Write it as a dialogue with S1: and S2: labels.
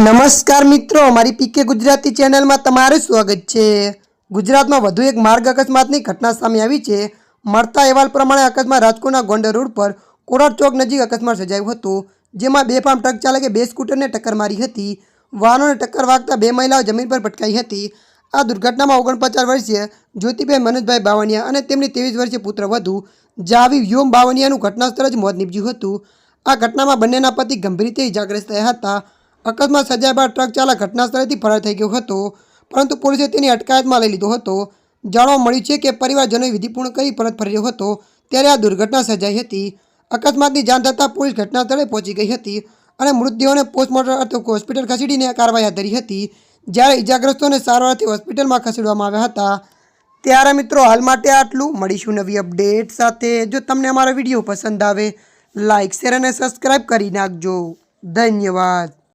S1: નમસ્કાર મિત્રો, મારી પીકે ગુજરાતી ચેનલમાં તમારું સ્વાગત છે। ગુજરાતમાં વધુ એક માર્ગ અકસ્માતની ઘટના સામે આવી છે। મળતા અહેવાલ પ્રમાણે અકસ્માત રાજકોટના ગોંડલ રોડ પર કોરાટ ચોક નજીક અકસ્માત સર્જાયો હતો, જેમાં બેફામ ટ્રક ચાલકે બે સ્કૂટરને ટક્કર મારી હતી। વાહનોને ટક્કર વાગતા બે મહિલાઓ જમીન પર પટકાઈ હતી। આ દુર્ઘટનામાં 49 વર્ષીય જ્યોતિબેન મનોજભાઈ બાવળિયા અને તેમની 23 વર્ષીય પુત્રવધુ જાવી વ્યોમ બાવળિયાનું ઘટનાસ્થળે જ મોત નીપજ્યું હતું। આ ઘટનામાં બંનેના પતિ ગંભીર રીતે ઇજાગ્રસ્ત થયા હતા। અકસ્માત સર્જાયા બાદ ટ્રક ચાલક ઘટના સ્થળેથી ફરાર થઈ ગયો હતો, પરંતુ પોલીસે તેની અટકાયતમાં લઈ લીધો હતો। જાણવા મળ્યું છે કે પરિવારજનોએ વિધિપૂર્ણ કરી પરત ફરી રહ્યો હતો ત્યારે આ દુર્ઘટના સર્જાઈ હતી। અકસ્માતની જાણ થતાં પોલીસ ઘટના સ્થળે પહોંચી ગઈ હતી અને મૃતદેહોને પોસ્ટમોર્ટમ અર્થે હોસ્પિટલ ખસેડીને કાર્યવાહી હાથ ધરી હતી, જ્યારે ઇજાગ્રસ્તોને સારવારથી હોસ્પિટલમાં ખસેડવામાં આવ્યા હતા। ત્યારે મિત્રો, હાલ માટે આટલું। મળીશું નવી અપડેટ સાથે। જો તમને અમારો વિડીયો પસંદ આવે, લાઇક, શેર અને સબસ્ક્રાઈબ કરી નાખજો। ધન્યવાદ।